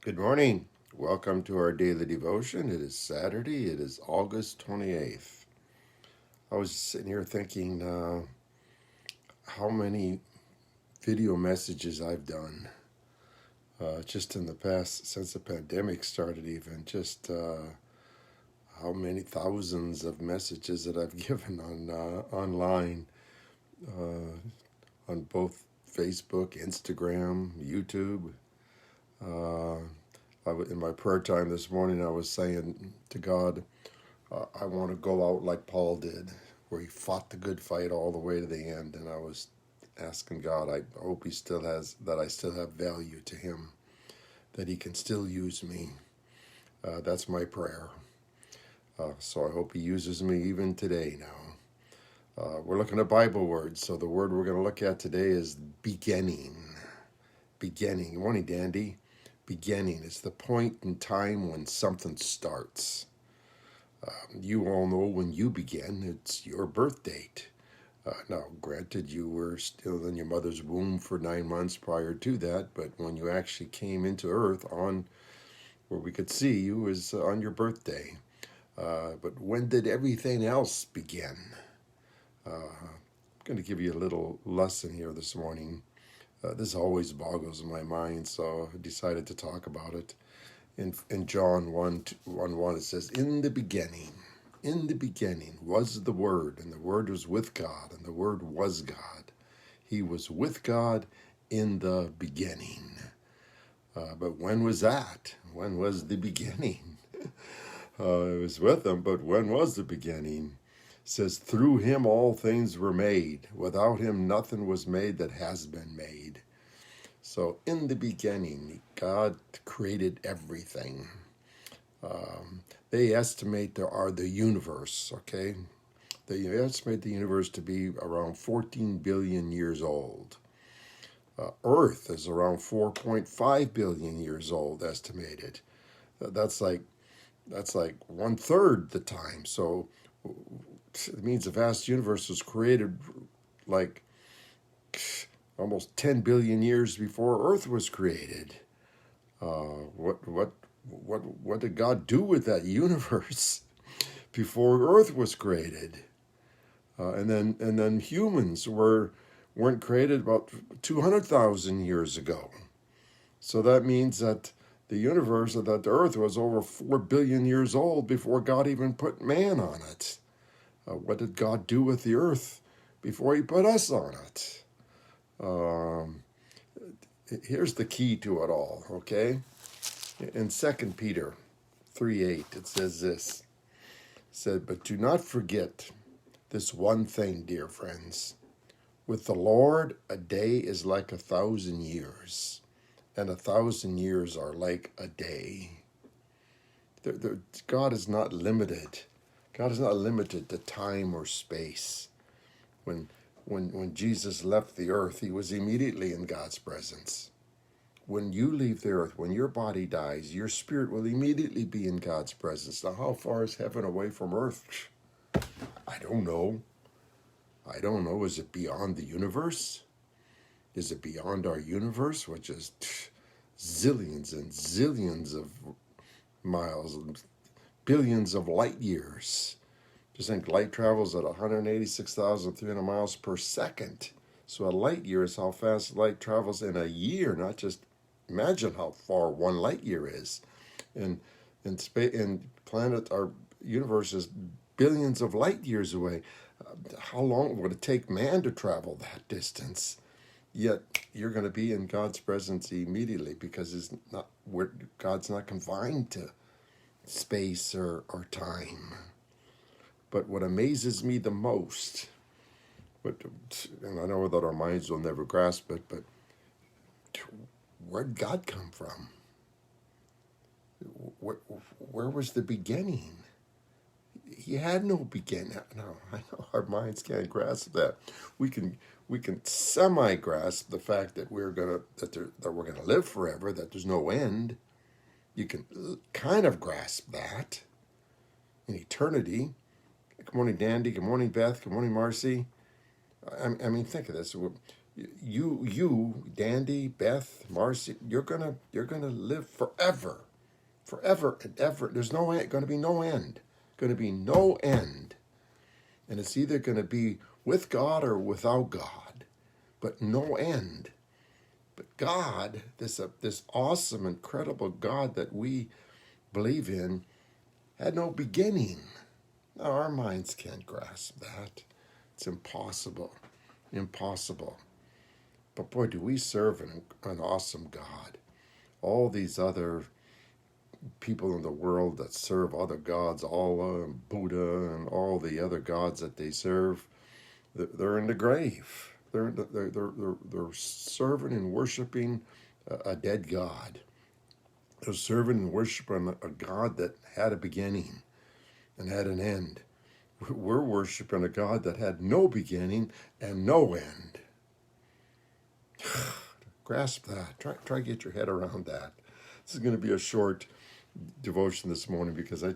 Good morning. Welcome to our daily devotion. It is Saturday. It is August 28th. I was sitting here thinking how many video messages I've done just in the past, since the pandemic started, even just how many thousands of messages that I've given on online on both Facebook, Instagram, YouTube. Uh, in my prayer time this morning, I was saying to God, I want to go out like Paul did, where he fought the good fight all the way to the end. And I was asking God, I hope he still has, that I still have value to him, that he can still use me. That's my prayer. So I hope he uses me even today now. We're looking at Bible words. So the word we're going to look at today is beginning. Beginning. Good morning, Dandy. Beginning is the point in time when something starts. You all know when you begin, it's your birth date. Now, granted, you were still in your mother's womb for 9 months prior to that, but when you actually came into Earth on where we could see you was on your birthday. But when did everything else begin? I'm going to give you a little lesson here this morning. This always boggles my mind, so I decided to talk about it. In John 1, it says, in the beginning was the Word, and the Word was with God, and the Word was God. He was with God in the beginning. But when was that? When was the beginning? It was with him, but when was the beginning? It says, through him all things were made. Without him nothing was made that has been made. So in the beginning, God created everything. They estimate the universe, okay? They estimate the universe to be around 14 billion years old. Earth is around 4.5 billion years old, estimated. That's like 1/3 the time. So it means the vast universe was created like almost 10 billion years before Earth was created. What did God do with that universe before Earth was created? And then humans weren't created about 200,000 years ago. So that means that the universe, that the Earth was over 4 billion years old before God even put man on it. What did God do with the Earth before he put us on it? Here's the key to it all, okay? In 2 Peter 3:8, it says this. It said, but do not forget this one thing, dear friends. With the Lord, a day is like 1,000 years, and 1,000 years are like a day. God is not limited. God is not limited to time or space. When Jesus left the earth, he was immediately in God's presence. When you leave the earth, when your body dies, your spirit will immediately be in God's presence. Now, how far is heaven away from earth? I don't know. Is it beyond the universe? Is it beyond our universe, which is zillions and zillions of miles and billions of light years? Just think light travels at 186,300 miles per second. So a light year is how fast light travels in a year, not just imagine how far one light year is. And planet, our universe is billions of light years away. How long would it take man to travel that distance? Yet you're going to be in God's presence immediately because God's not confined to space or time. But what amazes me the most, and I know that our minds will never grasp it, but where'd God come from? Where was the beginning? He had no beginning. No, I know our minds can't grasp that. We can semi-grasp the fact that we're gonna live forever, that there's no end. You can kind of grasp that in eternity. Good morning, Dandy. Good morning, Beth. Good morning, Marcy. I mean, think of this. You, Dandy, Beth, Marcy, you're gonna live forever, forever and ever. There's no end, going to be no end, going to be no end, and it's either going to be with God or without God, but no end. But God, this awesome, incredible God that we believe in, had no beginning. Now, our minds can't grasp that. It's impossible, impossible. But boy, do we serve an awesome God. All these other people in the world that serve other gods, Allah and Buddha and all the other gods that they serve, they're in the grave. They're serving and worshiping a dead God. They're serving and worshiping a God that had a beginning and had an end. We're worshiping a God that had no beginning and no end. Grasp that. Try to get your head around that. This is going to be a short devotion this morning because I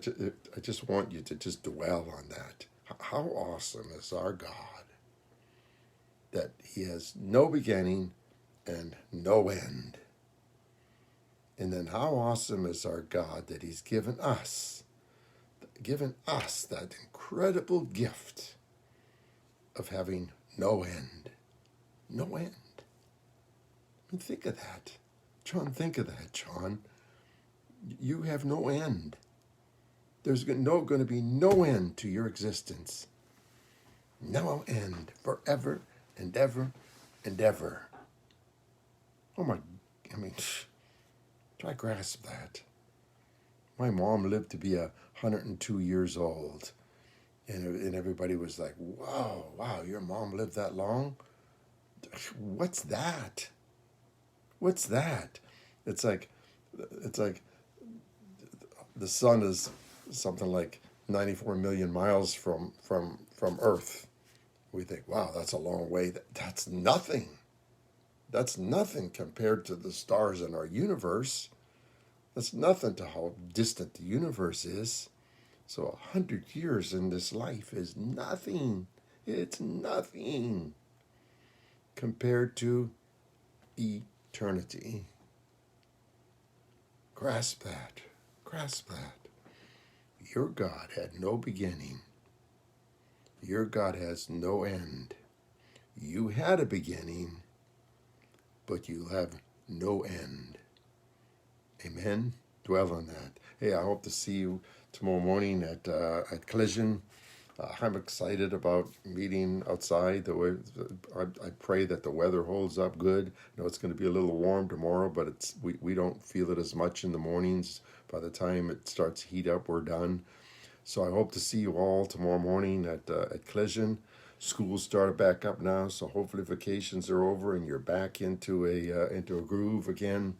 just want you to just dwell on that. How awesome is our God that he has no beginning and no end. And then how awesome is our God that he's given us that incredible gift of having no end. No end. I mean, think of that. John, think of that, John. You have no end. There's going to be no end to your existence. No end. Forever and ever and ever. Oh my, try to grasp that. My mom lived to be 102 years old. And everybody was like, wow, your mom lived that long? What's that? What's that? It's like the sun is something like 94 million miles from Earth. We think, wow, that's a long way. That's nothing. That's nothing compared to the stars in our universe. That's nothing to how distant the universe is. So 100 years in this life is nothing. It's nothing compared to eternity. Grasp that. Grasp that. Your God had no beginning. Your God has no end. You had a beginning, but you have no end. Amen? Dwell on that. Hey, I hope to see you tomorrow morning at Collision. I'm excited about meeting outside. I pray that the weather holds up good. I know it's going to be a little warm tomorrow, but we don't feel it as much in the mornings. By the time it starts to heat up, we're done. So I hope to see you all tomorrow morning at Collision. School's started back up now, so hopefully vacations are over and you're back into a groove again.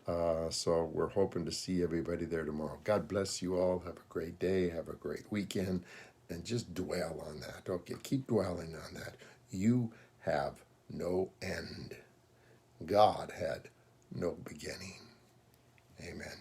So we're hoping to see everybody there tomorrow. God bless you all. Have a great day. Have a great weekend. And just dwell on that. Okay, keep dwelling on that. You have no end. God had no beginning. Amen.